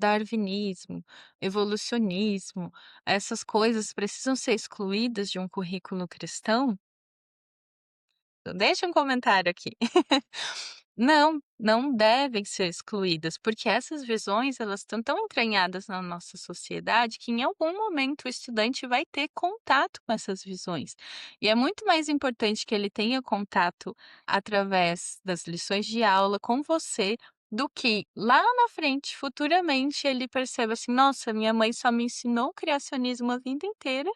darwinismo, evolucionismo, essas coisas precisam ser excluídas de um currículo cristão? Deixa um comentário aqui. Não, não devem ser excluídas, porque essas visões elas estão tão entranhadas na nossa sociedade que em algum momento o estudante vai ter contato com essas visões. E é muito mais importante que ele tenha contato através das lições de aula com você, do que lá na frente, futuramente, ele perceba assim: "Nossa, minha mãe só me ensinou criacionismo a vida inteira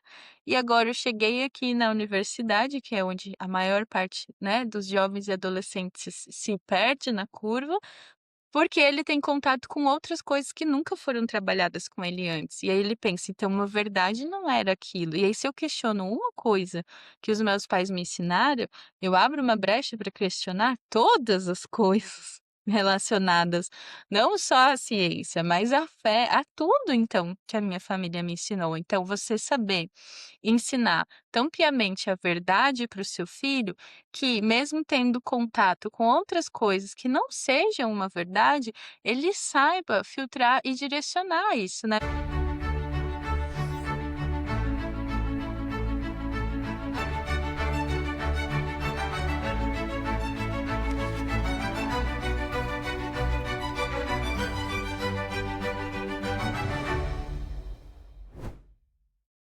e agora eu cheguei aqui na universidade, que é onde a maior parte, né, dos jovens e adolescentes se perde na curva, porque ele tem contato com outras coisas que nunca foram trabalhadas com ele antes. E aí ele pensa: "Então a verdade não era aquilo". E aí se eu questiono uma coisa que os meus pais me ensinaram, eu abro uma brecha para questionar todas as coisas relacionadas, não só à ciência, mas à fé, a tudo então que a minha família me ensinou. Então você saber ensinar tão piamente a verdade para o seu filho, que mesmo tendo contato com outras coisas que não sejam uma verdade, ele saiba filtrar e direcionar isso, né.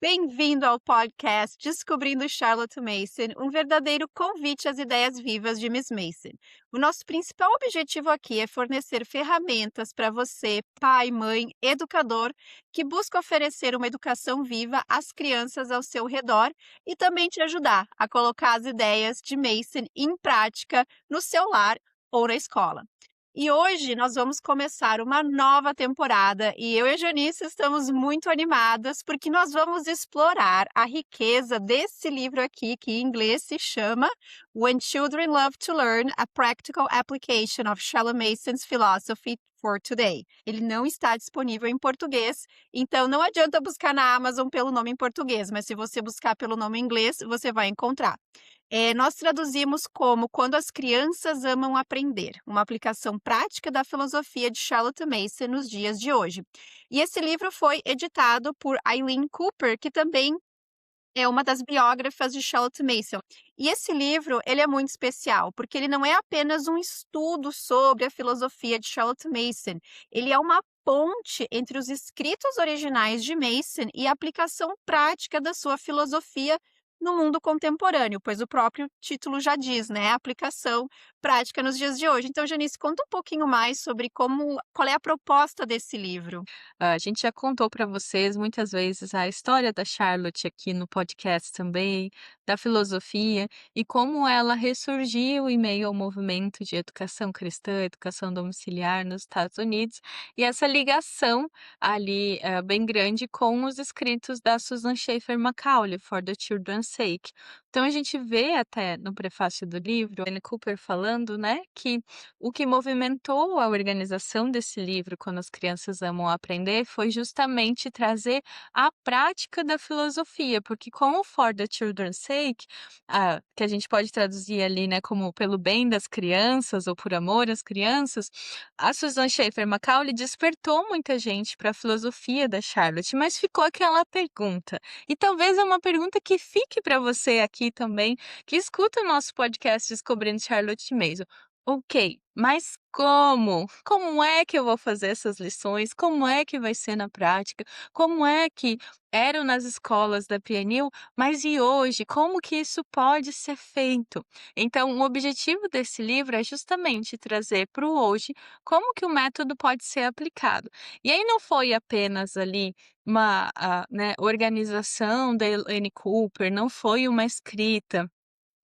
Bem-vindo ao podcast Descobrindo Charlotte Mason, um verdadeiro convite às ideias vivas de Miss Mason. O nosso principal objetivo aqui é fornecer ferramentas para você, pai, mãe, educador, que busca oferecer uma educação viva às crianças ao seu redor e também te ajudar a colocar as ideias de Mason em prática no seu lar ou na escola. E hoje nós vamos começar uma nova temporada e eu e a Janice estamos muito animadas porque nós vamos explorar a riqueza desse livro aqui, que em inglês se chama When Children Love to Learn: A Practical Application of Charlotte Mason's Philosophy for Today. Ele não está disponível em português, então não adianta buscar na Amazon pelo nome em português, mas se você buscar pelo nome em inglês, você vai encontrar. Nós traduzimos como Quando as Crianças Amam Aprender, uma aplicação prática da filosofia de Charlotte Mason nos dias de hoje. E esse livro foi editado por Eileen Cooper, que também é uma das biógrafas de Charlotte Mason. E esse livro, ele é muito especial, porque ele não é apenas um estudo sobre a filosofia de Charlotte Mason, ele é uma ponte entre os escritos originais de Mason e a aplicação prática da sua filosofia no mundo contemporâneo, pois o próprio título já diz, né, a aplicação prática nos dias de hoje. Então, Janice, conta um pouquinho mais sobre qual é a proposta desse livro. A gente já contou para vocês muitas vezes a história da Charlotte aqui no podcast também, da filosofia e como ela ressurgiu em meio ao movimento de educação cristã, educação domiciliar nos Estados Unidos, e essa ligação ali, bem grande com os escritos da Susan Schaeffer Macaulay, For the Children's Sake. Então a gente vê até no prefácio do livro, Anne Cooper falando, né, que o que movimentou a organização desse livro, Quando as Crianças Amam Aprender, foi justamente trazer a prática da filosofia, porque com o For the Children's Sake, que a gente pode traduzir ali, né, como pelo bem das crianças ou por amor às crianças, a Susan Schaeffer Macaulay despertou muita gente para a filosofia da Charlotte, mas ficou aquela pergunta, e talvez é uma pergunta que fique para você aqui também, que escuta o nosso podcast Descobrindo Charlotte Mason. Ok, mas como? Como é que eu vou fazer essas lições? Como é que vai ser na prática? Como é que eram nas escolas da PNU, mas e hoje? Como que isso pode ser feito? Então, o objetivo desse livro é justamente trazer para o hoje como que o método pode ser aplicado. E aí não foi apenas ali uma, né, organização da Elaine Cooper, não foi uma escrita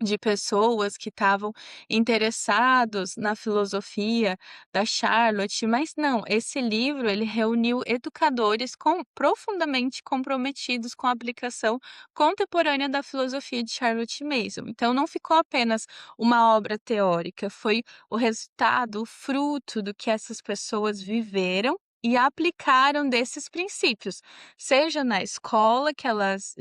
de pessoas que estavam interessados na filosofia da Charlotte, mas não, esse livro ele reuniu educadores profundamente comprometidos com a aplicação contemporânea da filosofia de Charlotte Mason. Então não ficou apenas uma obra teórica, foi o resultado, o fruto do que essas pessoas viveram e aplicaram desses princípios, seja na escola que elas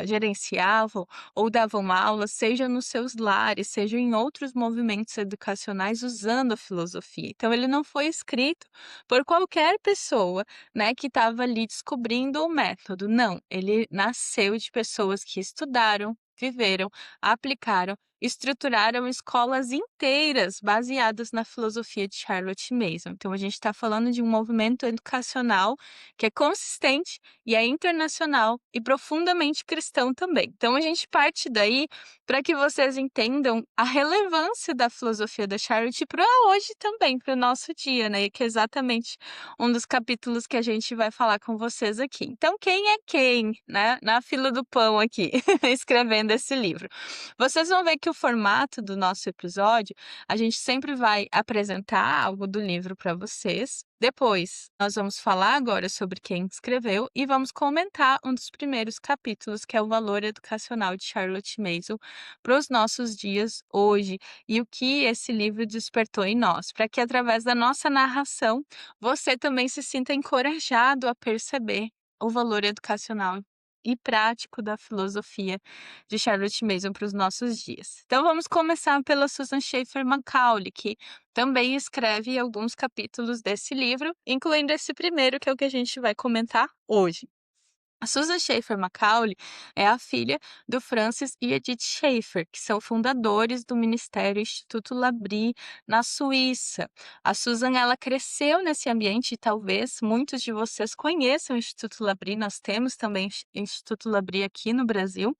gerenciavam ou davam aula, seja nos seus lares, seja em outros movimentos educacionais usando a filosofia. Então ele não foi escrito por qualquer pessoa, né, que estava ali descobrindo o método, não, ele nasceu de pessoas que estudaram, viveram, aplicaram, estruturaram escolas inteiras baseadas na filosofia de Charlotte Mason. Então a gente está falando de um movimento educacional que é consistente e é internacional e profundamente cristão também. Então a gente parte daí para que vocês entendam a relevância da filosofia da Charlotte para hoje também, para o nosso dia, né? Que é exatamente um dos capítulos que a gente vai falar com vocês aqui. Então, quem é quem, né? Na fila do pão aqui, escrevendo esse livro. Vocês vão ver que o formato do nosso episódio, a gente sempre vai apresentar algo do livro para vocês. Depois, nós vamos falar agora sobre quem escreveu e vamos comentar um dos primeiros capítulos, que é o valor educacional de Charlotte Mason para os nossos dias hoje e o que esse livro despertou em nós, para que através da nossa narração você também se sinta encorajado a perceber o valor educacional e prático da filosofia de Charlotte Mason para os nossos dias. Então vamos começar pela Susan Schaeffer Macaulay, que também escreve alguns capítulos desse livro, incluindo esse primeiro, que é o que a gente vai comentar hoje. A Susan Schaeffer Macaulay é a filha do Francis e Edith Schaeffer, que são fundadores do Ministério Instituto Labrie na Suíça. A Susan, ela cresceu nesse ambiente e talvez muitos de vocês conheçam o Instituto Labrie. Nós temos também Instituto Labrie aqui no Brasil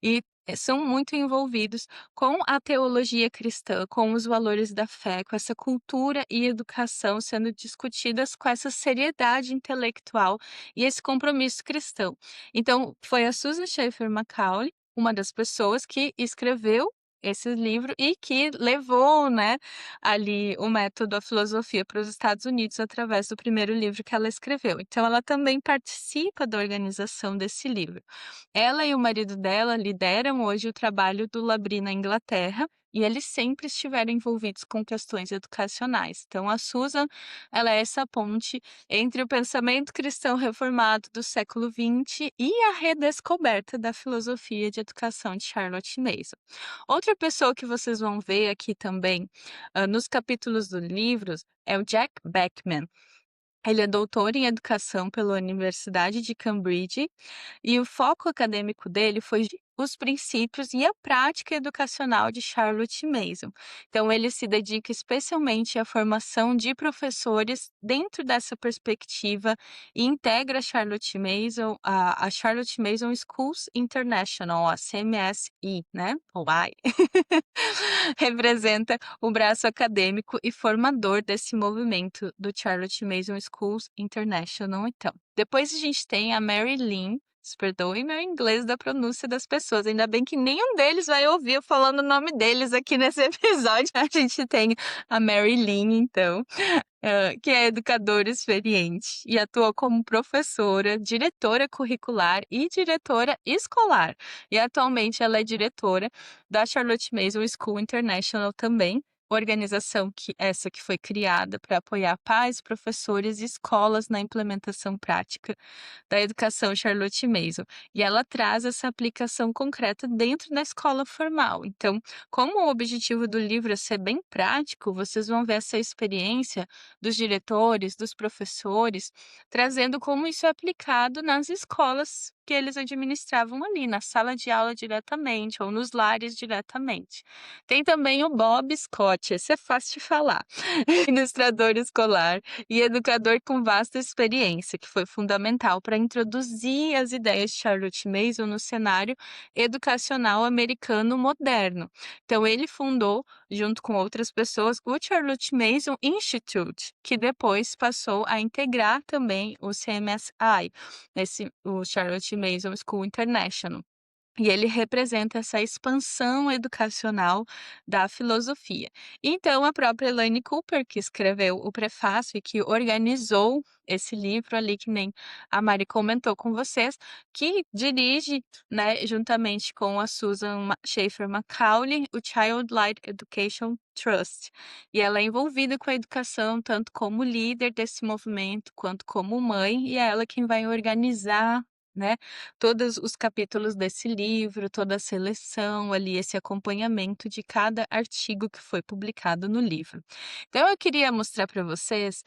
e são muito envolvidos com a teologia cristã, com os valores da fé, com essa cultura e educação sendo discutidas com essa seriedade intelectual e esse compromisso cristão. Então, foi a Susan Schaeffer Macaulay, uma das pessoas que escreveu esse livro e que levou, né, ali o método, a filosofia para os Estados Unidos através do primeiro livro que ela escreveu. Então, ela também participa da organização desse livro. Ela e o marido dela lideram hoje o trabalho do Labrie na Inglaterra e eles sempre estiveram envolvidos com questões educacionais. Então, a Susan, ela é essa ponte entre o pensamento cristão reformado do século XX e a redescoberta da filosofia de educação de Charlotte Mason. Outra pessoa que vocês vão ver aqui também, nos capítulos do livro, é o Jack Beckman. Ele é doutor em educação pela Universidade de Cambridge e o foco acadêmico dele foi os princípios e a prática educacional de Charlotte Mason. Então, ele se dedica especialmente à formação de professores dentro dessa perspectiva e integra a Charlotte Mason Schools International, a CMSI, né? Ou I. Representa o braço acadêmico e formador desse movimento do Charlotte Mason Schools International, então. Depois a gente tem a Mary Lynn, perdoem meu inglês da pronúncia das pessoas, ainda bem que nenhum deles vai ouvir eu falando o nome deles aqui nesse episódio. A gente tem a Mary Lynn, então, que é educadora experiente e atua como professora, diretora curricular e diretora escolar. E atualmente ela é diretora da Charlotte Mason School International também, organização que foi criada para apoiar pais, professores e escolas na implementação prática da educação Charlotte Mason. E ela traz essa aplicação concreta dentro da escola formal. Então, como o objetivo do livro é ser bem prático, vocês vão ver essa experiência dos diretores, dos professores, trazendo como isso é aplicado nas escolas que eles administravam ali, na sala de aula diretamente ou nos lares diretamente. Tem também o Bob Scott, esse é fácil de falar, ilustrador escolar e educador com vasta experiência, que foi fundamental para introduzir as ideias de Charlotte Mason no cenário educacional americano moderno. Então, ele fundou, junto com outras pessoas, o Charlotte Mason Institute, que depois passou a integrar também o CMSI, o Charlotte Mason School International. E ele representa essa expansão educacional da filosofia. Então, a própria Elaine Cooper, que escreveu o prefácio e que organizou esse livro ali, que nem a Mari comentou com vocês, que dirige, né, juntamente com a Susan Schaefer Macaulay, o Childlight Education Trust. E ela é envolvida com a educação tanto como líder desse movimento, quanto como mãe, e é ela quem vai organizar, né, todos os capítulos desse livro, toda a seleção ali, esse acompanhamento de cada artigo que foi publicado no livro. Então eu queria mostrar para vocês,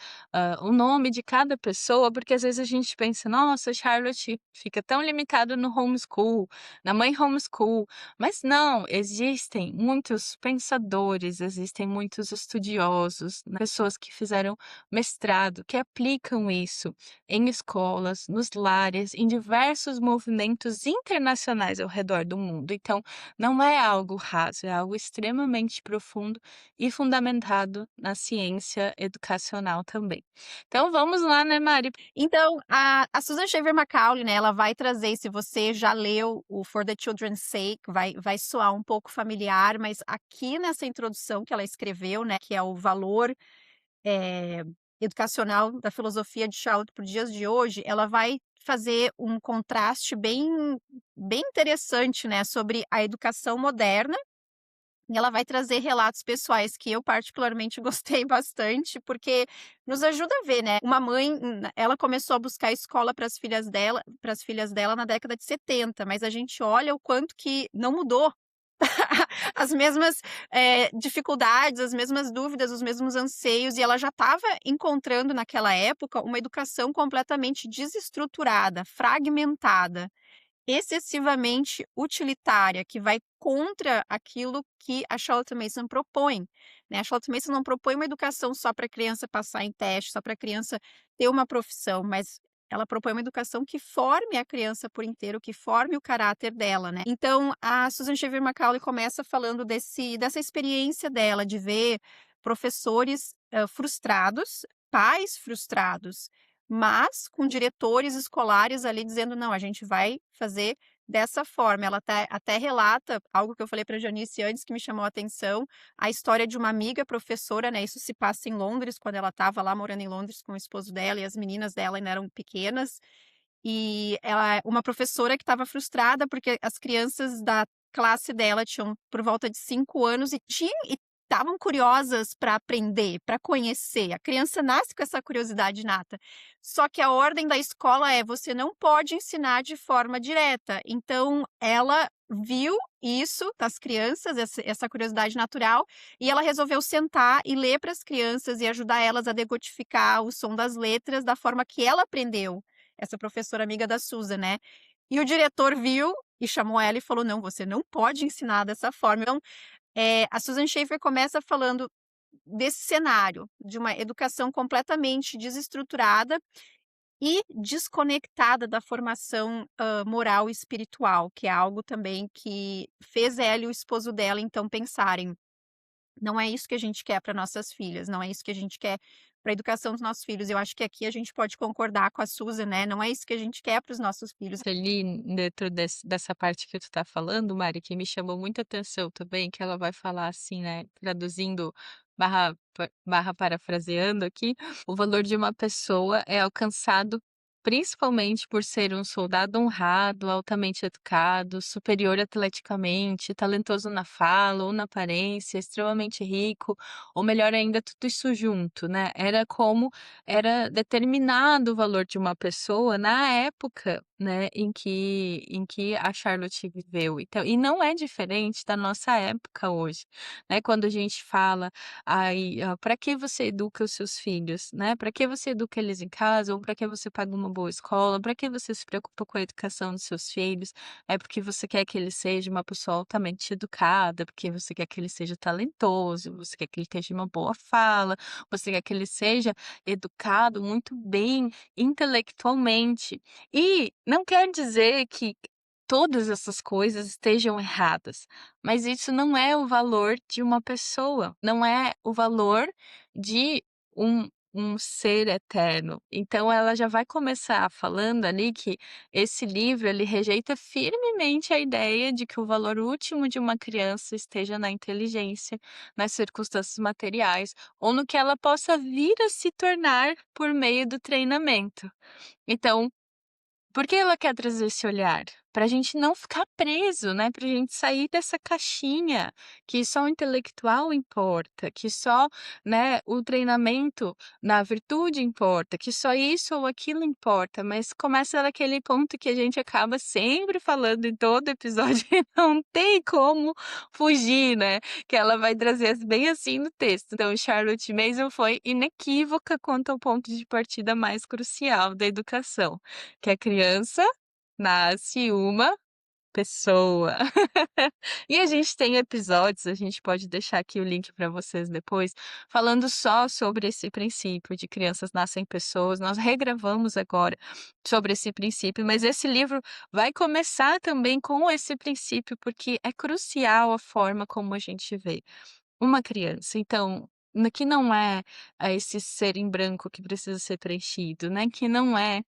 o nome de cada pessoa, porque às vezes a gente pensa: "Nossa, Charlotte fica tão limitado no homeschool, na mãe homeschool", mas não, existem muitos pensadores, existem muitos estudiosos, né, pessoas que fizeram mestrado, que aplicam isso em escolas, nos lares, em diversos movimentos internacionais ao redor do mundo. Então, não é algo raso, é algo extremamente profundo e fundamentado na ciência educacional também. Então, vamos lá, né, Mari? Então, a Susan Shaver Macaulay, né, ela vai trazer, se você já leu o For the Children's Sake, vai soar um pouco familiar, mas aqui nessa introdução que ela escreveu, né, que é o valor, eh, educacional da filosofia de Charlotte para os dias de hoje, ela vai fazer um contraste bem interessante, né, sobre a educação moderna, e ela vai trazer relatos pessoais que eu particularmente gostei bastante, porque nos ajuda a ver, né, uma mãe, ela começou a buscar escola para as filhas dela na década de 70, mas a gente olha o quanto que não mudou. As mesmas, dificuldades, as mesmas dúvidas, os mesmos anseios, e ela já estava encontrando naquela época uma educação completamente desestruturada, fragmentada, excessivamente utilitária, que vai contra aquilo que a Charlotte Mason propõe, né. A Charlotte Mason não propõe uma educação só para a criança passar em teste, só para a criança ter uma profissão, mas ela propõe uma educação que forme a criança por inteiro, que forme o caráter dela, né. Então a Susan Shaver Macaulay começa falando dessa experiência dela de ver professores, frustrados, pais frustrados, mas com diretores escolares ali dizendo: "Não, a gente vai fazer dessa forma". Ela até relata algo que eu falei para a Janice antes que me chamou a atenção, a história de uma amiga professora, né, isso se passa em Londres, quando ela estava lá morando em Londres com o esposo dela e as meninas dela ainda eram pequenas, e ela uma professora que estava frustrada, porque as crianças da classe dela tinham por volta de 5 anos e estavam curiosas para aprender, para conhecer. A criança nasce com essa curiosidade inata. Só que a ordem da escola é: você não pode ensinar de forma direta. Então ela viu isso das crianças, essa curiosidade natural, e ela resolveu sentar e ler para as crianças e ajudar elas a decodificar o som das letras da forma que ela aprendeu, essa professora amiga da Susan, né. E o diretor viu e chamou ela e falou: "Não, você não pode ensinar dessa forma". Então, a Susan Schaefer começa falando desse cenário, de uma educação completamente desestruturada e desconectada da formação, moral e espiritual, que é algo também que fez ela e o esposo dela, então, pensarem: "Não é isso que a gente quer para nossas filhas, não é isso que a gente quer para a educação dos nossos filhos". Eu acho que aqui a gente pode concordar com a Susan, né, não é isso que a gente quer para os nossos filhos. Ali dentro dessa parte que tu tá falando, Mari, que me chamou muita atenção também, que ela vai falar assim, né, traduzindo barra parafraseando aqui, o valor de uma pessoa é alcançado principalmente por ser um soldado honrado, altamente educado, superior atleticamente, talentoso na fala ou na aparência, extremamente rico, ou melhor ainda, tudo isso junto, né. Era determinado o valor de uma pessoa na época, né, em que a Charlotte viveu. Então e não é diferente da nossa época hoje, né, quando a gente fala: "Ai, pra que você educa os seus filhos, né, pra que você educa eles em casa ou pra que você paga uma boa escola, pra que você se preocupa com a educação dos seus filhos? É porque você quer que ele seja uma pessoa altamente educada, porque você quer que ele seja talentoso, você quer que ele tenha uma boa fala, você quer que ele seja educado muito bem intelectualmente". E não quer dizer que todas essas coisas estejam erradas, mas isso não é o valor de uma pessoa, não é o valor de um um ser eterno. Então ela já vai começar falando ali que esse livro ele rejeita firmemente a ideia de que o valor último de uma criança esteja na inteligência, nas circunstâncias materiais ou no que ela possa vir a se tornar por meio do treinamento. Então, por que ela quer trazer esse olhar? Para a gente não ficar preso, né, para a gente sair dessa caixinha que só o intelectual importa, que só, né, o treinamento na virtude importa, que só isso ou aquilo importa, mas começa naquele ponto que a gente acaba sempre falando em todo episódio e não tem como fugir, né, que ela vai trazer bem assim no texto. Então Charlotte Mason foi inequívoca quanto ao ponto de partida mais crucial da educação, que a criança nasce uma pessoa. E a gente tem episódios, a gente pode deixar aqui o link para vocês depois, falando só sobre esse princípio de crianças nascem pessoas. Nós regravamos agora sobre esse princípio, mas esse livro vai começar também com esse princípio, porque é crucial a forma como a gente vê uma criança. Então, que não é esse ser em branco que precisa ser preenchido, né? Que não é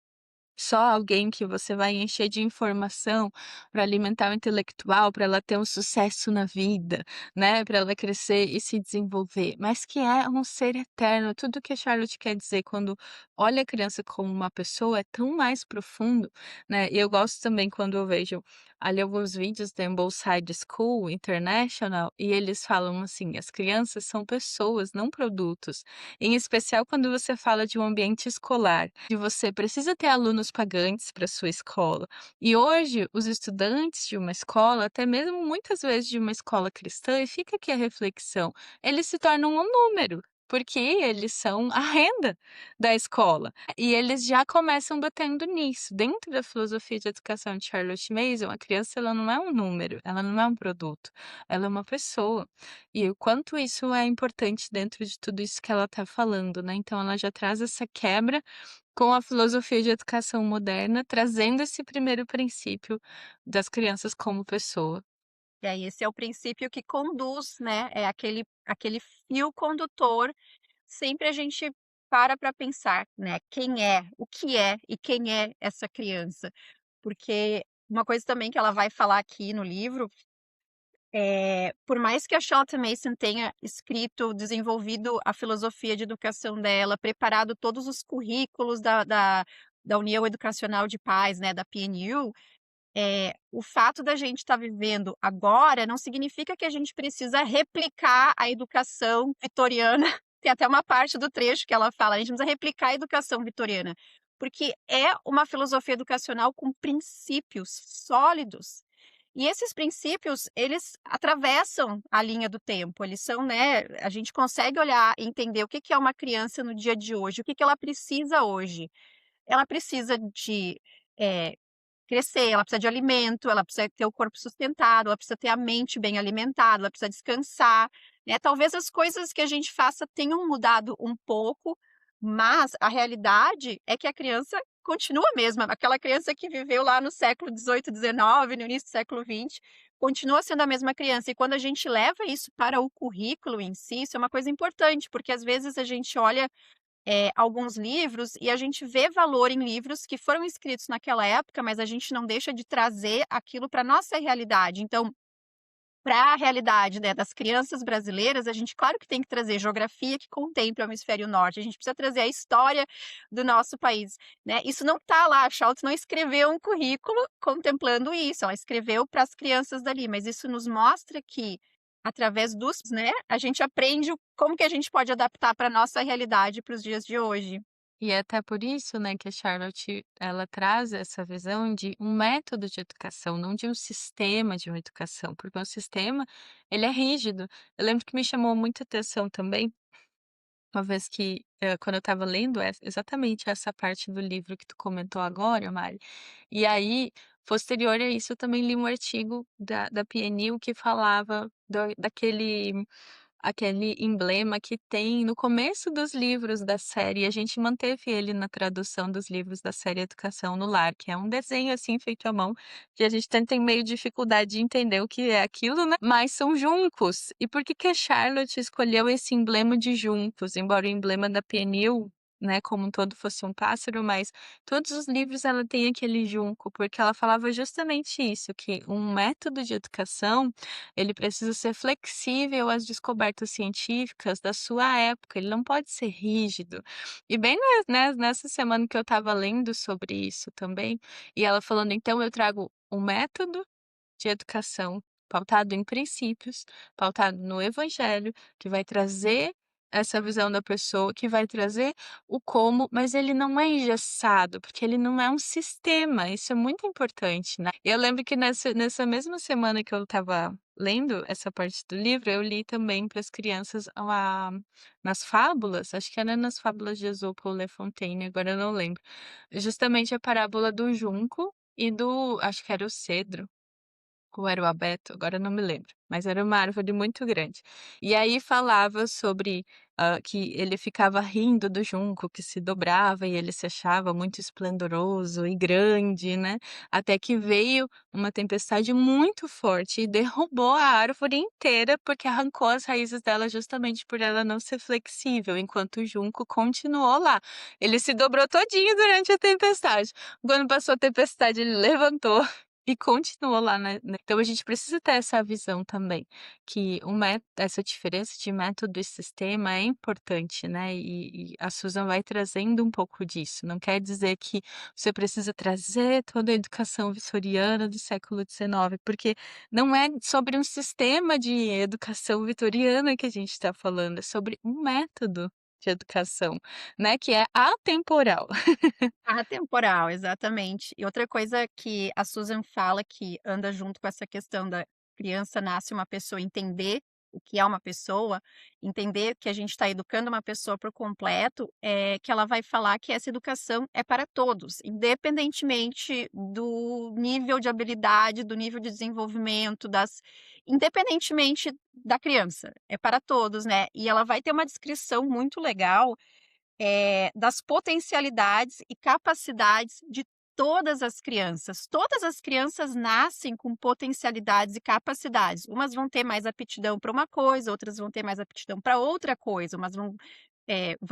só alguém que você vai encher de informação para alimentar o intelectual, para ela ter um sucesso na vida, né, para ela crescer e se desenvolver, mas que é um ser eterno. Tudo que a Charlotte quer dizer quando olha a criança como uma pessoa é tão mais profundo, né. E eu gosto também quando eu vejo ali alguns vídeos da Both Side School International e eles falam assim: "As crianças são pessoas, não produtos". Em especial quando você fala de um ambiente escolar, e você precisa ter alunos pagantes para sua escola. E hoje, os estudantes de uma escola, até mesmo muitas vezes de uma escola cristã, e fica aqui a reflexão, eles se tornam um número. Porque eles são a renda da escola. E eles já começam batendo nisso. Dentro da filosofia de educação de Charlotte Mason, a criança ela não é um número, ela não é um produto, ela é uma pessoa. E o quanto isso é importante dentro de tudo isso que ela está falando, né. Então ela já traz essa quebra com a filosofia de educação moderna, trazendo esse primeiro princípio das crianças como pessoa. E aí esse é o princípio que conduz, né, é aquele fio condutor, sempre a gente para pensar, né, quem é, o que é e quem é essa criança. Porque uma coisa também que ela vai falar aqui no livro, por mais que a Charlotte Mason tenha escrito, desenvolvido a filosofia de educação dela, preparado todos os currículos da União Educacional de Pais, né, da PNU, o fato da gente estar vivendo agora não significa que a gente precisa replicar a educação vitoriana. Tem até uma parte do trecho que ela fala: "A gente não precisa replicar a educação vitoriana", porque é uma filosofia educacional com princípios sólidos. E esses princípios, eles atravessam a linha do tempo, eles são, né, a gente consegue olhar e entender o que que é uma criança no dia de hoje, o que que ela precisa hoje. Ela precisa de, eh crescer, ela precisa de alimento, ela precisa ter o corpo sustentado, ela precisa ter a mente bem alimentada, ela precisa descansar, né. Talvez as coisas que a gente faça tenham mudado um pouco, mas a realidade é que a criança continua a mesma, aquela criança que viveu lá no século 18, 19, no início do século 20, continua sendo a mesma criança. E quando a gente leva isso para o currículo em si, isso é uma coisa importante, porque às vezes a gente olha alguns livros e a gente vê valor em livros que foram escritos naquela época, mas a gente não deixa de trazer aquilo para nossa realidade. Então, para a realidade, né, das crianças brasileiras, a gente claro que tem que trazer geografia que contemple o hemisfério norte, a gente precisa trazer a história do nosso país, né. Isso não está lá, a Scholz não escreveu um currículo contemplando isso, ela escreveu para as crianças dali, mas isso nos mostra que, através dos, né, a gente aprende como que a gente pode adaptar para a nossa realidade para os dias de hoje. E é até por isso, né, que a Charlotte, ela traz essa visão de um método de educação, não de um sistema de uma educação, porque o sistema, ele é rígido. Eu lembro que me chamou muita atenção também, uma vez que, quando eu estava lendo exatamente essa parte do livro que tu comentou agora, Mari, e aí, posterior a isso, eu também li um artigo da PNU que falava daquele aquele emblema que tem no começo dos livros da série, a gente manteve ele na tradução dos livros da série Educação no Lar, que é um desenho, assim, feito à mão, que a gente tem meio dificuldade de entender o que é aquilo, né, mas são juncos. E por que que a Charlotte escolheu esse emblema de juncos? Embora o emblema da Peniel, né, como um todo fosse um pássaro, mas todos os livros ela tem aquele junco, porque ela falava justamente isso, que um método de educação ele precisa ser flexível às descobertas científicas da sua época, ele não pode ser rígido. E bem nessa semana que eu estava lendo sobre isso também, e ela falando: "Então eu trago um método de educação pautado em princípios, pautado no evangelho, que vai trazer essa visão da pessoa, que vai trazer o como, mas ele não é engessado, porque ele não é um sistema, isso é muito importante, né. Eu lembro que nessa mesma semana que eu estava lendo essa parte do livro, eu li também para as crianças nas fábulas, acho que era nas fábulas de Esopo ou Le Fontaine, agora eu não lembro, justamente a parábola do junco e do acho que era o cedro. Ou era o abeto? Agora eu não me lembro, mas era uma árvore muito grande. E aí falava sobre, que ele ficava rindo do junco que se dobrava e ele se achava muito esplendoroso e grande, né, até que veio uma tempestade muito forte e derrubou a árvore inteira, porque arrancou as raízes dela justamente por ela não ser flexível, enquanto o junco continuou lá. Ele se dobrou todinho durante a tempestade. Quando passou a tempestade ele levantou e continuou lá, né. Então a gente precisa ter essa visão também, que essa diferença de método e sistema é importante, né, e a Susan vai trazendo um pouco disso. Não quer dizer que você precisa trazer toda a educação vitoriana do século XIX, porque não é sobre um sistema de educação vitoriana que a gente está falando, é sobre um método de educação, né, que é atemporal. Atemporal, exatamente. E outra coisa que a Susan fala que anda junto com essa questão da criança nasce uma pessoa, entender o que é uma pessoa, entender que a gente está educando uma pessoa por completo, é que ela vai falar que essa educação é para todos, independentemente do nível de habilidade, do nível de desenvolvimento, independentemente da criança, é para todos, né. E ela vai ter uma descrição muito legal das potencialidades e capacidades de todas as crianças. Todas as crianças nascem com potencialidades e capacidades. Umas vão ter mais aptidão para uma coisa, outras vão ter mais aptidão para outra coisa, umas vão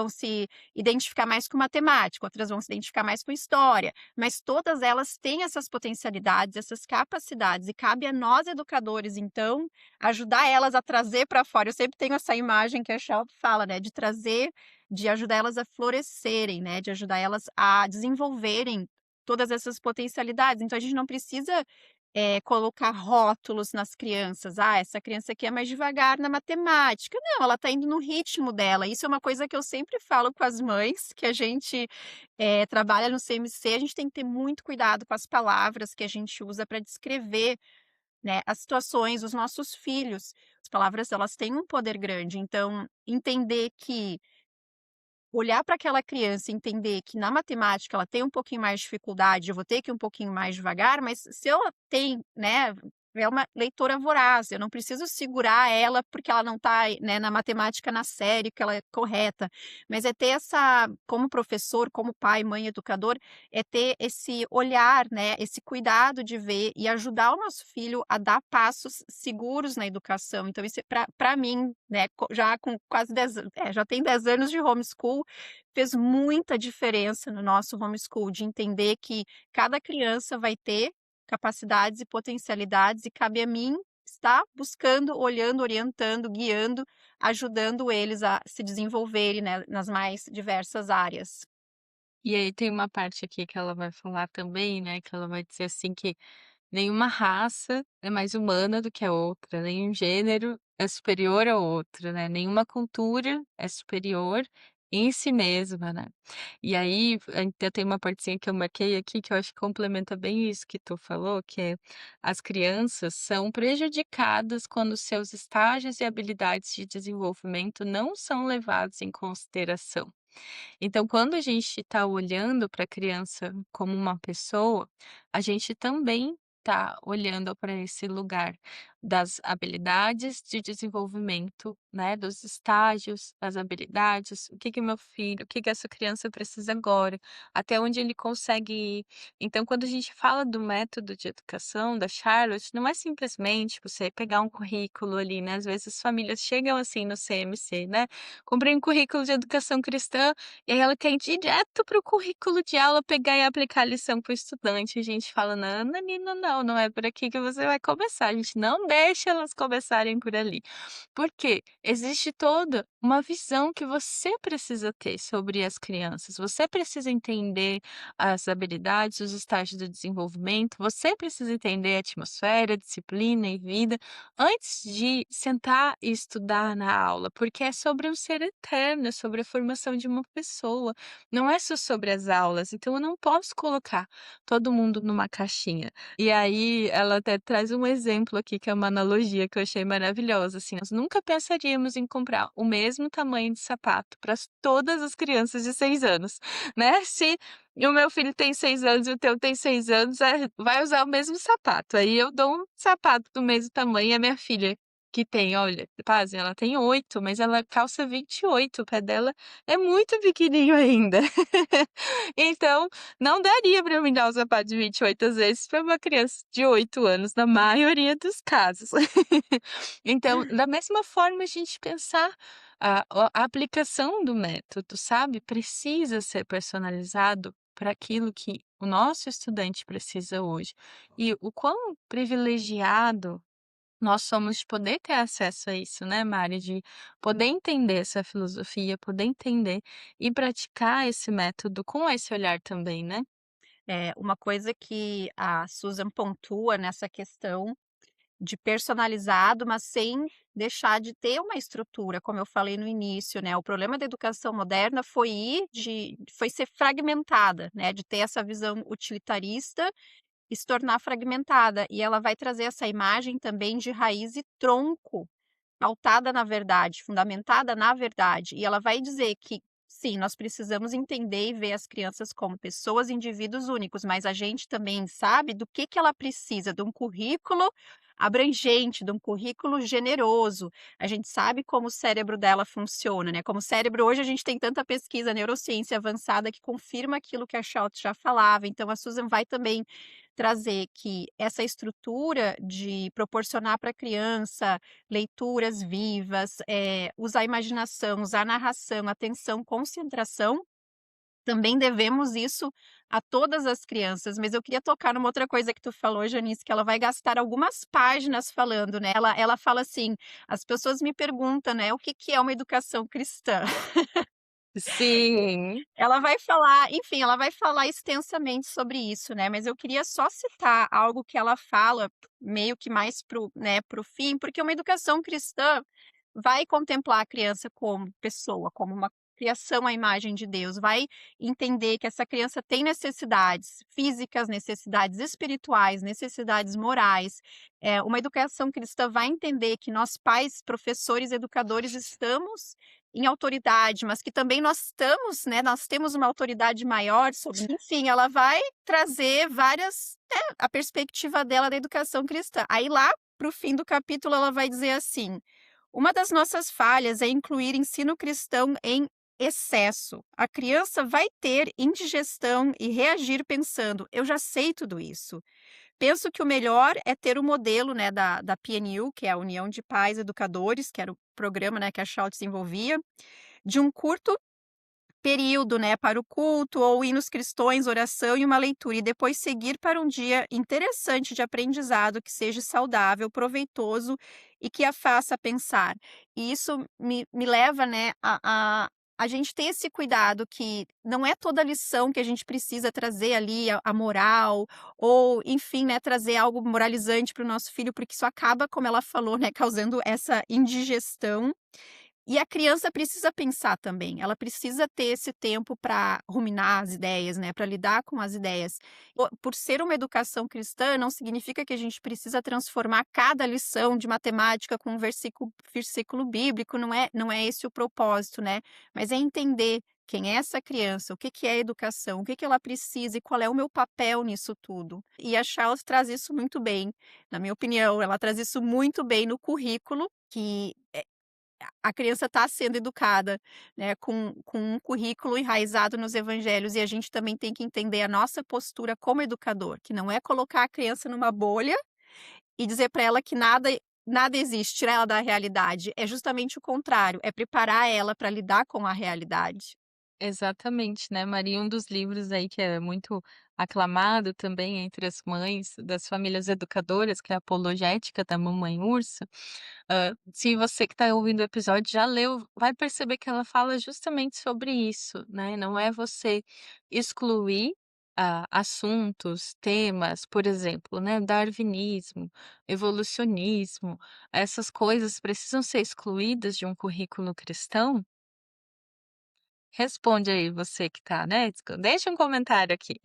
se identificar mais com matemática, outras vão se identificar mais com história, mas todas elas têm essas potencialidades, essas capacidades, e cabe a nós educadores, então, ajudar elas a trazer para fora. Eu sempre tenho essa imagem que a Shel fala, né, de ajudar elas a florescerem, né, de ajudar elas a desenvolverem todas essas potencialidades. Então a gente não precisa colocar rótulos nas crianças. "Ah, essa criança aqui é mais devagar na matemática". Não, ela está indo no ritmo dela. Isso é uma coisa que eu sempre falo com as mães que a gente, trabalha no CMC, a gente tem que ter muito cuidado com as palavras que a gente usa para descrever, né, as situações, os nossos filhos. As palavras, elas têm um poder grande, então entender que olhar para aquela criança e entender que na matemática ela tem um pouquinho mais de dificuldade, eu vou ter que ir um pouquinho mais devagar, mas se ela tem, né, é uma leitora voraz, eu não preciso segurar ela porque ela não está, né, na matemática na série que ela é correta, mas é ter essa, como professor, como pai, mãe, educador, é ter esse olhar, né, esse cuidado de ver e ajudar o nosso filho a dar passos seguros na educação. Então isso é para mim, né, já com quase 10 já tem 10 anos de homeschool, fez muita diferença no nosso homeschool, de entender que cada criança vai ter capacidades e potencialidades e cabe a mim estar buscando, olhando, orientando, guiando, ajudando eles a se desenvolverem, né, nas mais diversas áreas. E aí tem uma parte aqui que ela vai falar também, né, que ela vai dizer assim que nenhuma raça é mais humana do que a outra, nenhum gênero é superior ao outro, né, nenhuma cultura é superior em si mesma, né. E aí, ainda tem uma partezinha que eu marquei aqui que eu acho que complementa bem isso que tu falou, que é: as crianças são prejudicadas quando seus estágios e habilidades de desenvolvimento não são levados em consideração. Então, quando a gente está olhando para a criança como uma pessoa, a gente também está olhando para esse lugar. das habilidades de desenvolvimento, né, dos estágios, das habilidades, o que que essa criança precisa agora, até onde ele consegue ir. Então, quando a gente fala do método de educação da Charlotte, não é simplesmente você pegar um currículo ali, né, às vezes as famílias chegam assim no CMC, né, comprei um currículo de educação cristã, e aí ela quer ir direto para o currículo de aula, pegar e aplicar a lição para o estudante, a gente fala: "Não, Nanina, não, não é por aqui que você vai começar", a gente não deixa elas começarem por ali. Por quê? Existe toda uma visão que você precisa ter sobre as crianças, você precisa entender as habilidades, os estágios do desenvolvimento, você precisa entender a atmosfera, disciplina e vida, antes de sentar e estudar na aula, porque é sobre um ser eterno, é sobre a formação de uma pessoa, não é só sobre as aulas, então eu não posso colocar todo mundo numa caixinha. E aí ela até traz um exemplo aqui, que é uma analogia que eu achei maravilhosa, assim, nós nunca pensaríamos em comprar o mesmo tamanho de sapato para todas as crianças de 6 anos, né, se o meu filho tem 6 anos e o teu tem 6 anos, vai usar o mesmo sapato, aí eu dou um sapato do mesmo tamanho e a minha filha, que tem, olha, pasmem, ela tem 8, mas ela calça 28, o pé dela é muito pequenininho ainda. Então, não daria para mim dar o sapato de 28 às vezes para uma criança de 8 anos, na maioria dos casos. Então, da mesma forma a gente pensar a aplicação do método, sabe, precisa ser personalizado para aquilo que o nosso estudante precisa hoje. E o quão privilegiado nós somos de poder ter acesso a isso, né, Mari, de poder entender essa filosofia, poder entender e praticar esse método com esse olhar também, né. É, uma coisa que a Susan pontua nessa questão de personalizado, mas sem deixar de ter uma estrutura, como eu falei no início, né, o problema da educação moderna foi ser fragmentada, né, de ter essa visão utilitarista e se tornar fragmentada, e ela vai trazer essa imagem também de raiz e tronco, pautada na verdade, fundamentada na verdade, e ela vai dizer que, sim, nós precisamos entender e ver as crianças como pessoas, indivíduos únicos, mas a gente também sabe do que ela precisa, de um currículo abrangente, de um currículo generoso. A gente sabe como o cérebro dela funciona, né, como o cérebro hoje a gente tem tanta pesquisa, neurociência avançada que confirma aquilo que a Schultz já falava, então a Susan vai também trazer que essa estrutura de proporcionar para a criança leituras vivas, usar a imaginação, usar a narração, atenção, concentração, também devemos isso a todas as crianças. Mas eu queria tocar numa outra coisa que tu falou, Janice, que ela vai gastar algumas páginas falando, né, ela fala assim: "As pessoas me perguntam, né, o que que é uma educação cristã?". Sim. Ela vai falar, enfim, ela vai falar extensamente sobre isso, né, mas eu queria só citar algo que ela fala, meio que mais para o fim, porque uma educação cristã vai contemplar a criança como pessoa, como uma criação à imagem de Deus, vai entender que essa criança tem necessidades físicas, necessidades espirituais, necessidades morais. Uma educação cristã vai entender que nós pais, professores, educadores estamos em autoridade, mas que também nós estamos, né, nós temos uma autoridade maior sobre, enfim, ela vai trazer várias, né, a perspectiva dela da educação cristã. Aí lá para o fim do capítulo ela vai dizer assim: "Uma das nossas falhas é incluir ensino cristão em excesso. A criança vai ter indigestão e reagir pensando: 'Eu já sei tudo isso'. Penso que o melhor é ter o modelo, né, da PNU, que é a União de Pais Educadores, que era o programa, né, que a Schauth desenvolvia, de um curto período, né, para o culto ou hinos cristãos, oração e uma leitura, e depois seguir para um dia interessante de aprendizado que seja saudável, proveitoso e que a faça pensar". E isso me leva, né, a gente ter esse cuidado que não é toda lição que a gente precisa trazer ali a moral ou, enfim, né, trazer algo moralizante para o nosso filho, porque isso acaba, como ela falou, né, causando essa indigestão, e a criança precisa pensar também, ela precisa ter esse tempo para ruminar as ideias, né, para lidar com as ideias. Por ser uma educação cristã, não significa que a gente precisa transformar cada lição de matemática com um versículo bíblico, não é esse o propósito, né, mas é entender quem é essa criança, o que que é educação, o que que ela precisa e qual é o meu papel nisso tudo. E a Charlotte traz isso muito bem, na minha opinião, ela traz isso muito bem no currículo, que a criança está sendo educada, né, com um currículo enraizado nos evangelhos e a gente também tem que entender a nossa postura como educador, que não é colocar a criança numa bolha e dizer para ela que nada existe, tirar ela da realidade, é justamente o contrário, é preparar ela para lidar com a realidade. Exatamente, né, Maria, um dos livros aí que é muito aclamado também entre as mães das famílias educadoras, que é a Apologética da Mamãe Urso. Se você que está ouvindo o episódio já leu, vai perceber que ela fala justamente sobre isso, né, não é você excluir, assuntos, temas, por exemplo, né, darwinismo, evolucionismo, essas coisas precisam ser excluídas de um currículo cristão. Responde aí você que tá, né, deixa um comentário aqui.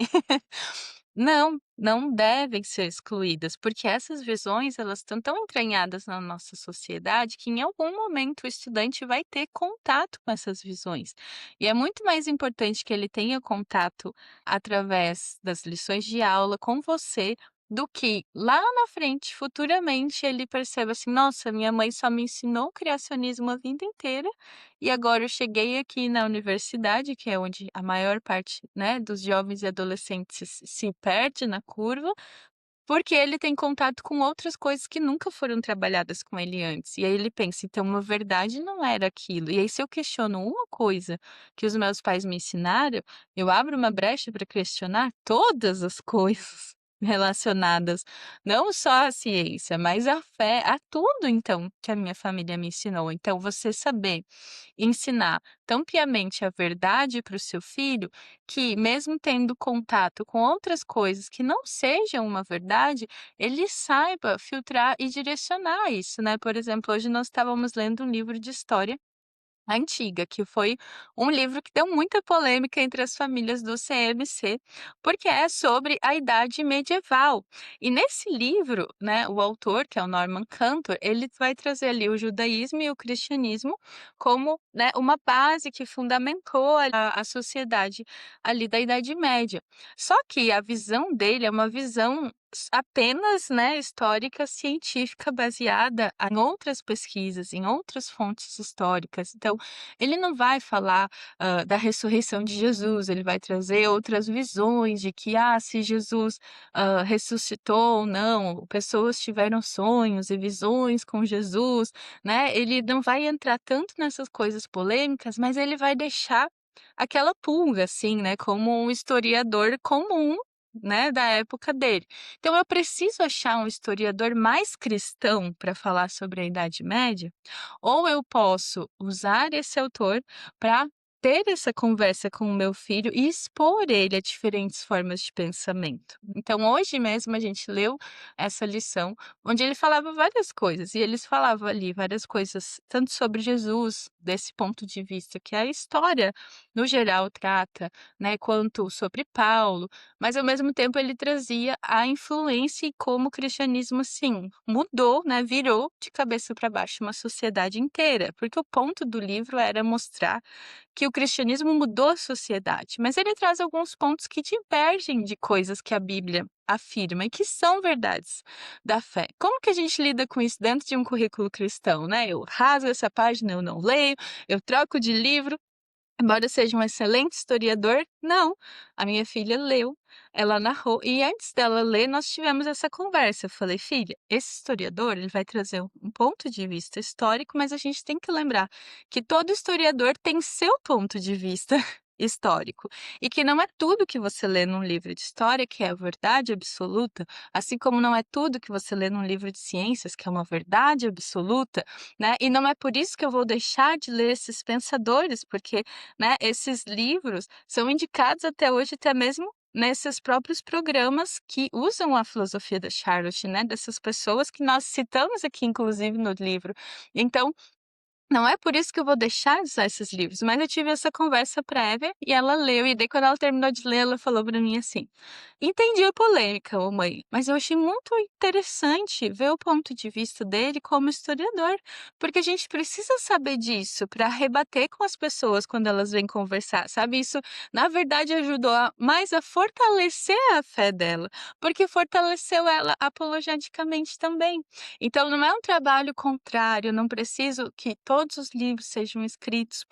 Não, não devem ser excluídas, porque essas visões elas estão tão entranhadas na nossa sociedade que em algum momento o estudante vai ter contato com essas visões. E é muito mais importante que ele tenha contato através das lições de aula com você, do que lá na frente, futuramente, ele perceba assim: "Nossa, minha mãe só me ensinou criacionismo a vida inteira e agora eu cheguei aqui na universidade, que é onde a maior parte, né, dos jovens e adolescentes se perde na curva, porque ele tem contato com outras coisas que nunca foram trabalhadas com ele antes. E aí ele pensa: "Então a verdade não era aquilo". E aí se eu questiono uma coisa que os meus pais me ensinaram, eu abro uma brecha para questionar todas as coisas relacionadas, não só à ciência, mas à fé, a tudo então que a minha família me ensinou. Então você saber ensinar tão piamente a verdade para o seu filho, que mesmo tendo contato com outras coisas que não sejam uma verdade, ele saiba filtrar e direcionar isso, né. Por exemplo, hoje nós estávamos lendo um livro de história antiga, que foi um livro que deu muita polêmica entre as famílias do CMC, porque é sobre a idade medieval. E nesse livro, né, o autor, que é o Norman Cantor, ele vai trazer ali o judaísmo e o cristianismo como, né, uma base que fundamentou a sociedade ali da Idade Média. Só que a visão dele é uma visão apenas, né, histórica, científica, baseada em outras pesquisas, em outras fontes históricas. Então, ele não vai falar, da ressurreição de Jesus, ele vai trazer outras visões de que, se Jesus, ressuscitou ou não, pessoas tiveram sonhos e visões com Jesus, né. Ele não vai entrar tanto nessas coisas polêmicas, mas ele vai deixar aquela pulga, assim, né, como um historiador comum, né, da época dele. Então eu preciso achar um historiador mais cristão para falar sobre a Idade Média, ou eu posso usar esse autor para ter essa conversa com o meu filho e expor ele a diferentes formas de pensamento. Então hoje mesmo a gente leu essa lição, onde ele falava várias coisas, e eles falavam ali várias coisas, tanto sobre Jesus, desse ponto de vista que a história no geral trata, né, quanto sobre Paulo, mas ao mesmo tempo ele trazia a influência e como o cristianismo, assim, mudou, né, virou de cabeça para baixo uma sociedade inteira, porque o ponto do livro era mostrar que o cristianismo mudou a sociedade, mas ele traz alguns pontos que divergem de coisas que a Bíblia afirma e que são verdades da fé. Como que a gente lida com isso dentro de um currículo cristão, né? Eu rasgo essa página, eu não leio, eu troco de livro. Embora eu seja um excelente historiador, não. A minha filha leu, ela narrou e antes dela ler nós tivemos essa conversa. Eu falei: "Filha, esse historiador ele vai trazer um ponto de vista histórico, mas a gente tem que lembrar que todo historiador tem seu ponto de vista histórico, e que não é tudo que você lê num livro de história que é a verdade absoluta, assim como não é tudo que você lê num livro de ciências que é uma verdade absoluta, né, e não é por isso que eu vou deixar de ler esses pensadores, porque, né, esses livros são indicados até hoje, até mesmo nesses próprios programas que usam a filosofia da Charlotte, né, dessas pessoas que nós citamos aqui inclusive no livro. Então Não é por isso que eu vou deixar de usar esses livros, mas eu tive essa conversa prévia e ela leu, e daí quando ela terminou de ler, ela falou pra mim assim: "Entendi a polêmica, ô mãe, mas eu achei muito interessante ver o ponto de vista dele como historiador, porque a gente precisa saber disso para rebater com as pessoas quando elas vêm conversar, sabe?" Isso, na verdade, ajudou mais a fortalecer a fé dela, porque fortaleceu ela apologeticamente também. Então não é um trabalho contrário, eu não preciso que todos os livros sejam escritos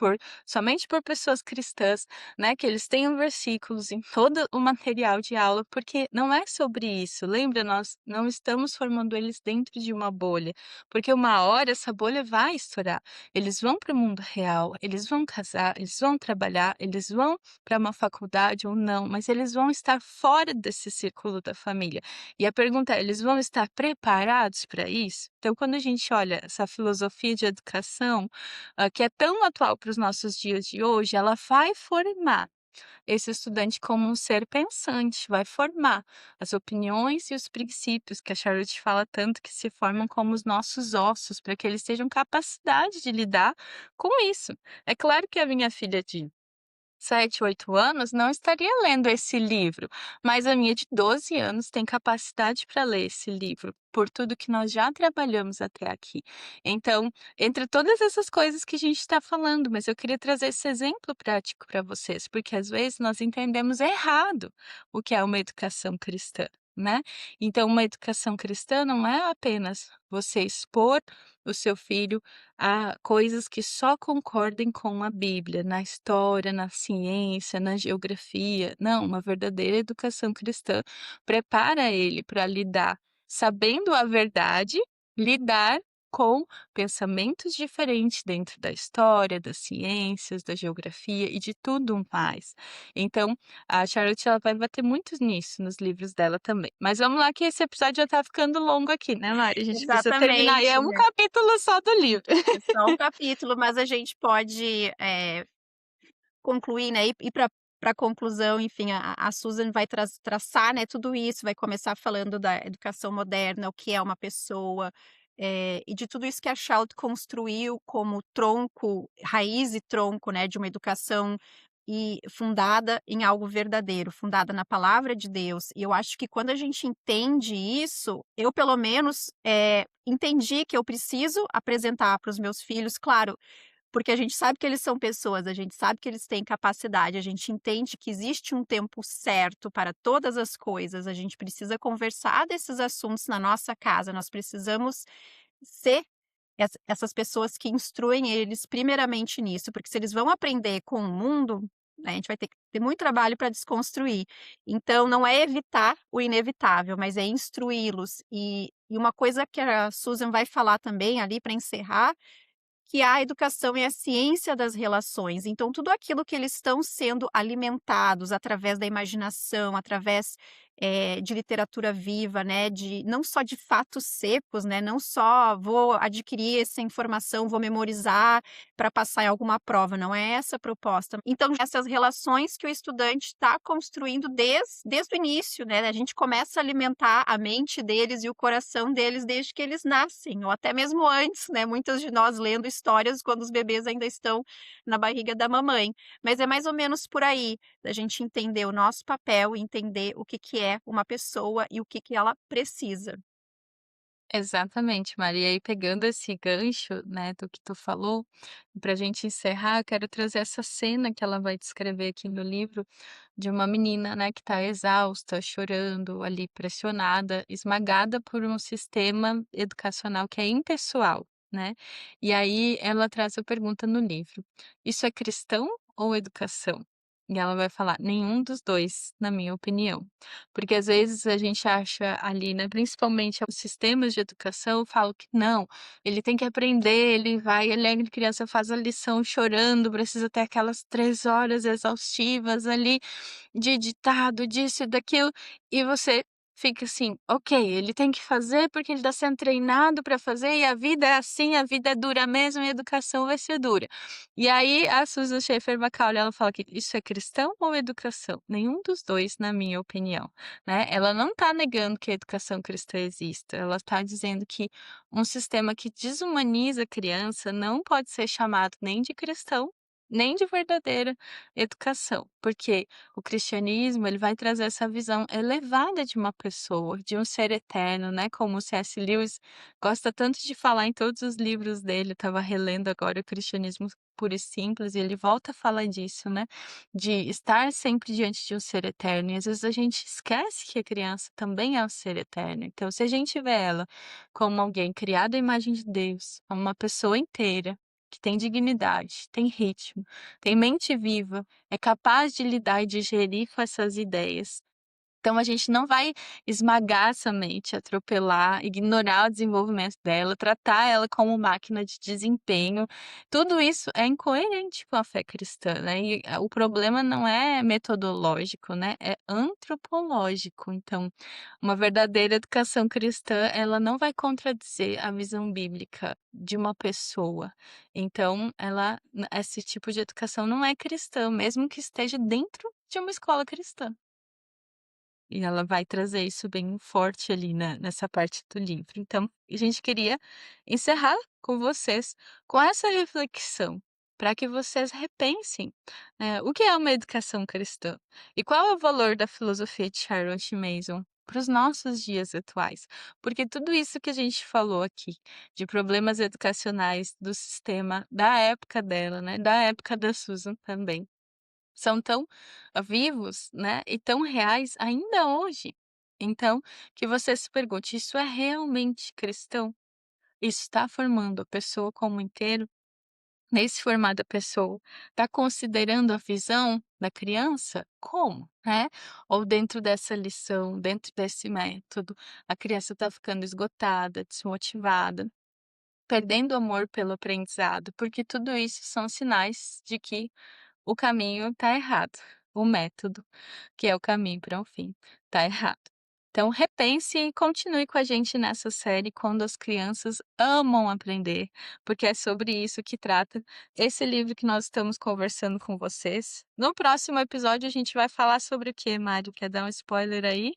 somente por pessoas cristãs, né, que eles tenham versículos em todo o material de aula, porque não é sobre isso. Lembra, nós não estamos formando eles dentro de uma bolha, porque uma hora essa bolha vai estourar. Eles vão para o mundo real, eles vão casar, eles vão trabalhar, eles vão para uma faculdade ou não, mas eles vão estar fora desse círculo da família. E a pergunta é: eles vão estar preparados para isso? Então, quando a gente olha essa filosofia de educação, que é tão atual para os nossos dias de hoje, ela vai formar esse estudante como um ser pensante, vai formar as opiniões e os princípios que a Charlotte fala tanto que se formam como os nossos ossos, para que eles tenham capacidade de lidar com isso. É claro que a minha filha de 7, 8 anos não estaria lendo esse livro, mas a minha de 12 anos tem capacidade para ler esse livro, por tudo que nós já trabalhamos até aqui. Então, entre todas essas coisas que a gente está falando, mas eu queria trazer esse exemplo prático para vocês, porque às vezes nós entendemos errado o que é uma educação cristã, né? Então, uma educação cristã não é apenas você expor o seu filho a coisas que só concordem com a Bíblia, na história, na ciência, na geografia. Não, uma verdadeira educação cristã prepara ele para lidar, sabendo a verdade, lidar com pensamentos diferentes dentro da história, das ciências, da geografia e de tudo mais. Então, a Charlotte ela vai bater muito nisso nos livros dela também. Mas vamos lá que esse episódio já tá ficando longo aqui, né, Mari? A gente precisa terminar e é Exatamente, um né. capítulo só do livro. É só um capítulo, mas a gente pode, concluir, né, ir para a conclusão, enfim, a Susan vai traçar, né, tudo isso, vai começar falando da educação moderna, o que é uma pessoa, e de tudo isso que a Charlotte construiu como tronco, raiz e tronco, né, de uma educação e fundada em algo verdadeiro, fundada na palavra de Deus. E eu acho que quando a gente entende isso, eu pelo menos, entendi que eu preciso apresentar para os meus filhos, claro, porque a gente sabe que eles são pessoas, a gente sabe que eles têm capacidade, a gente entende que existe um tempo certo para todas as coisas, a gente precisa conversar desses assuntos na nossa casa, nós precisamos ser essas pessoas que instruem eles primeiramente nisso, porque se eles vão aprender com o mundo, né, a gente vai ter que ter muito trabalho para desconstruir. Então não é evitar o inevitável, mas é instruí-los. E uma coisa que a Susan vai falar também ali para encerrar, que a educação é a ciência das relações, então tudo aquilo que eles estão sendo alimentados através da imaginação, através, de literatura viva, né, de não só de fatos secos, né, não só vou adquirir essa informação, vou memorizar para passar em alguma prova, não é essa a proposta. Então essas relações que o estudante está construindo desde o início, né, a gente começa a alimentar a mente deles e o coração deles desde que eles nascem, ou até mesmo antes, né, muitas de nós lendo histórias quando os bebês ainda estão na barriga da mamãe. Mas é mais ou menos por aí, da gente entender o nosso papel, entender o que que é uma pessoa e o que que ela precisa. Exatamente, Maria. E pegando esse gancho, né, do que tu falou, para a gente encerrar, eu quero trazer essa cena que ela vai descrever aqui no livro, de uma menina, né, que está exausta, chorando ali, pressionada, esmagada por um sistema educacional que é impessoal, né? E aí ela traz a pergunta no livro: isso é cristão ou educação? E ela vai falar: nenhum dos dois, na minha opinião. Porque às vezes a gente acha ali, né, principalmente os sistemas de educação falam que não, ele tem que aprender, ele é criança, faz a lição chorando, precisa ter aquelas 3 horas exaustivas ali de ditado, disso e daquilo, e você fica assim: "Ok, ele tem que fazer porque ele está sendo treinado para fazer e a vida é assim, a vida é dura mesmo e a educação vai ser dura". E aí a Susan Schaefer-Macaulay ela fala que isso é cristão ou educação? Nenhum dos 2, na minha opinião, né. Ela não está negando que a educação cristã exista, ela está dizendo que um sistema que desumaniza a criança não pode ser chamado nem de cristão, nem de verdadeira educação, porque o cristianismo, ele vai trazer essa visão elevada de uma pessoa, de um ser eterno, né, como o C.S. Lewis gosta tanto de falar em todos os livros dele, eu estava relendo agora o Cristianismo Puro e Simples, e ele volta a falar disso, né, de estar sempre diante de um ser eterno, e às vezes a gente esquece que a criança também é um ser eterno, então se a gente vê ela como alguém criado à imagem de Deus, como uma pessoa inteira, que tem dignidade, tem ritmo, tem mente viva, é capaz de lidar e digerir com essas ideias. Então a gente não vai esmagar essa mente, atropelar, ignorar o desenvolvimento dela, tratar ela como máquina de desempenho. Tudo isso é incoerente com a fé cristã, né, e o problema não é metodológico, né, é antropológico. Então, uma verdadeira educação cristã, ela não vai contradizer a visão bíblica de uma pessoa. Então esse tipo de educação não é cristã, mesmo que esteja dentro de uma escola cristã. E ela vai trazer isso bem forte ali nessa parte do livro. Então, a gente queria encerrar com vocês com essa reflexão, para que vocês repensem, o que é uma educação cristã e qual é o valor da filosofia de Charlotte Mason para os nossos dias atuais. Porque tudo isso que a gente falou aqui, de problemas educacionais do sistema da época dela, né, da época da Susan também, são tão vivos, né, e tão reais ainda hoje. Então, que você se pergunte: "Isso é realmente cristão? Isso está formando a pessoa como um inteiro? Nesse formar da pessoa, está considerando a visão da criança? Como?", né? Ou dentro dessa lição, dentro desse método, a criança está ficando esgotada, desmotivada, perdendo o amor pelo aprendizado, porque tudo isso são sinais de que o caminho está errado, o método, que é o caminho para um fim, está errado. Então repense e continue com a gente nessa série quando as crianças amam aprender, porque é sobre isso que trata esse livro que nós estamos conversando com vocês. No próximo episódio a gente vai falar sobre o quê, Mário? Quer dar um spoiler aí?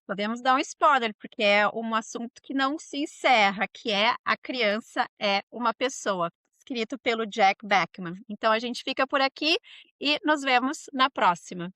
Podemos dar um spoiler, porque é um assunto que não se encerra, que é A Criança é uma Pessoa, escrito pelo Jack Beckman. Então a gente fica por aqui e nos vemos na próxima.